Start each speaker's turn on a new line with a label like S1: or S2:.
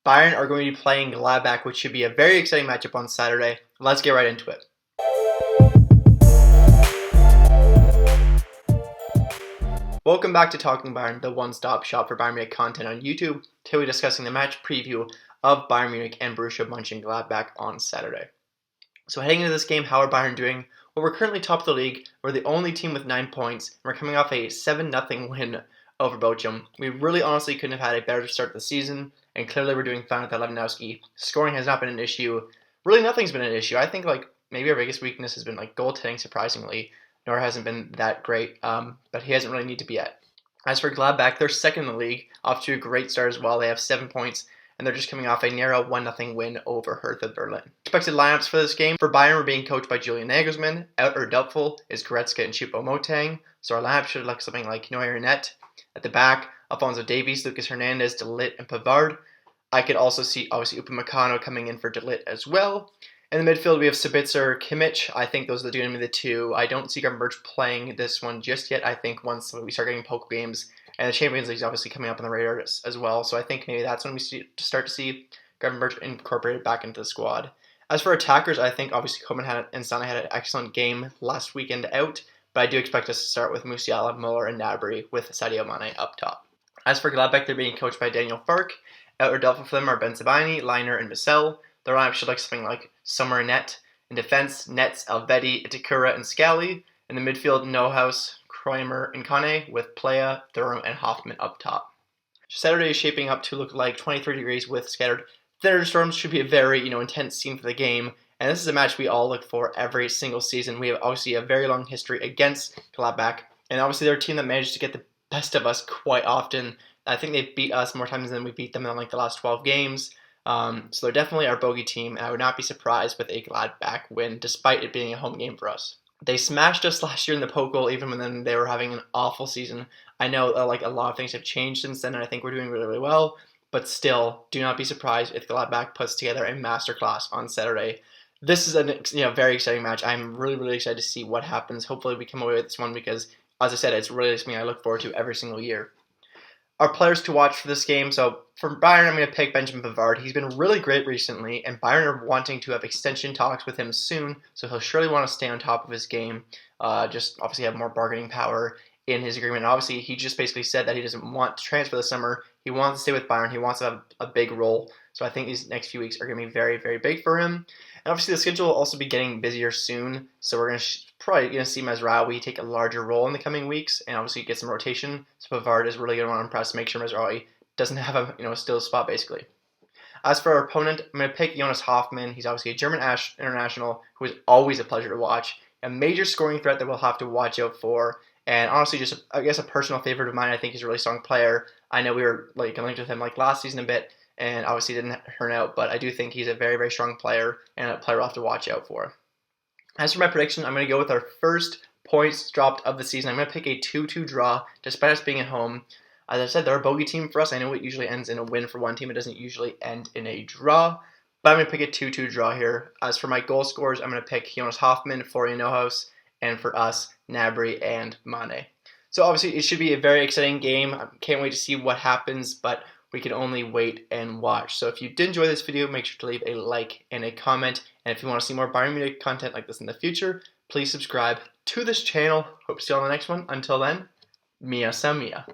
S1: Bayern are going to be playing Gladbach, which should be a very exciting matchup on Saturday. Let's get right into it. Welcome back to Talking Bayern, the one-stop shop for Bayern Munich content on YouTube. Today we're discussing the match preview of Bayern Munich and Borussia Monchengladbach on Saturday. So heading into this game, how are Bayern doing? Well, we're currently top of the league. We're the only team with 9 points, and we're coming off a 7-0 win over Bochum. We really honestly couldn't have had a better start to the season, and clearly we're doing fine with Lewandowski. Scoring has not been an issue. Really nothing's been an issue. I think maybe our biggest weakness has been goaltending, surprisingly. Nor hasn't been that great, but he hasn't really needed to be yet. As for Gladbach, they're second in the league, off to a great start as well. They have 7 points, and they're just coming off a narrow 1-0 win over Hertha Berlin. Expected lineups for this game. For Bayern, we're being coached by Julian Nagelsmann. Out or doubtful is Goretzka and Choupo-Moting. So our lineup should look something like Neuer and Net. At the back, Alphonso Davies, Lucas Hernandez, De Ligt, and Pavard. I could also see, obviously, Upamecano coming in for De Ligt as well. In the midfield, we have Sabitzer, Kimmich. I think those are going to be the two. I don't see Gravenberch playing this one just yet. I think once we start getting poker games, and the Champions League is obviously coming up on the radar as well. So I think maybe that's when we start to see Gravenberch incorporated back into the squad. As for attackers, I think obviously Koeman and Sané had an excellent game last weekend out, but I do expect us to start with Musiala, Muller, and Gnabry with Sadio Mane up top. As for Gladbach, they're being coached by Daniel Fark. Out or doubtful for them are Ben Sebaini, Leiner, and Bissell. The lineup should look something like Sommer and Net. In defense, Nets, Elvedi, Itakura, and Scally. In the midfield, Neuhaus, Kreumer, and Kane, with Playa, Thuram, and Hoffman up top. Saturday is shaping up to look like 23 degrees with scattered thunderstorms. Should be a very intense scene for the game. And this is a match we all look for every single season. We have obviously a very long history against Gladbach. And obviously they're a team that managed to get the best of us quite often. I think they've beat us more times than we beat them in the last 12 games. So they're definitely our bogey team, and I would not be surprised with a Gladbach win, despite it being a home game for us. They smashed us last year in the Pokal, even when they were having an awful season. I know a lot of things have changed since then, and I think we're doing really, really well. But still, do not be surprised if Gladbach puts together a masterclass on Saturday. This is a very exciting match. I'm really, really excited to see what happens. Hopefully we come away with this one because, as I said, it's really something I look forward to every single year. Our players to watch for this game. So for Bayern, I'm going to pick Benjamin Pavard. He's been really great recently, and Bayern are wanting to have extension talks with him soon, so he'll surely want to stay on top of his game, just obviously have more bargaining power in his agreement. And obviously, he just basically said that he doesn't want to transfer this summer. He wants to stay with Bayern. He wants to have a big role. So I think these next few weeks are going to be very, very big for him. And obviously, the schedule will also be getting busier soon, so we're probably going to see Mazraoui take a larger role in the coming weeks, and obviously get some rotation. So Pavard is really going to want to impress, make sure Mazraoui doesn't have a still spot basically. As for our opponent, I'm going to pick Jonas Hoffmann. He's obviously a German international who is always a pleasure to watch. A major scoring threat that we'll have to watch out for. And honestly, just I guess a personal favorite of mine. I think he's a really strong player. I know we were linked with him last season a bit, and obviously didn't turn out. But I do think he's a very, very strong player and a player we'll have to watch out for. As for my prediction, I'm going to go with our first points dropped of the season. I'm going to pick a 2-2 draw, despite us being at home. As I said, they're a bogey team for us. I know it usually ends in a win for one team. It doesn't usually end in a draw. But I'm going to pick a 2-2 draw here. As for my goal scorers, I'm going to pick Jonas Hoffmann, Florian Neuhaus, and for us, Gnabry and Mane. So obviously, it should be a very exciting game. I can't wait to see what happens, but we can only wait and watch. So if you did enjoy this video, make sure to leave a like and a comment. And if you want to see more Bayern Munich content like this in the future, please subscribe to this channel. Hope to see you on the next one. Until then, Mia Samia.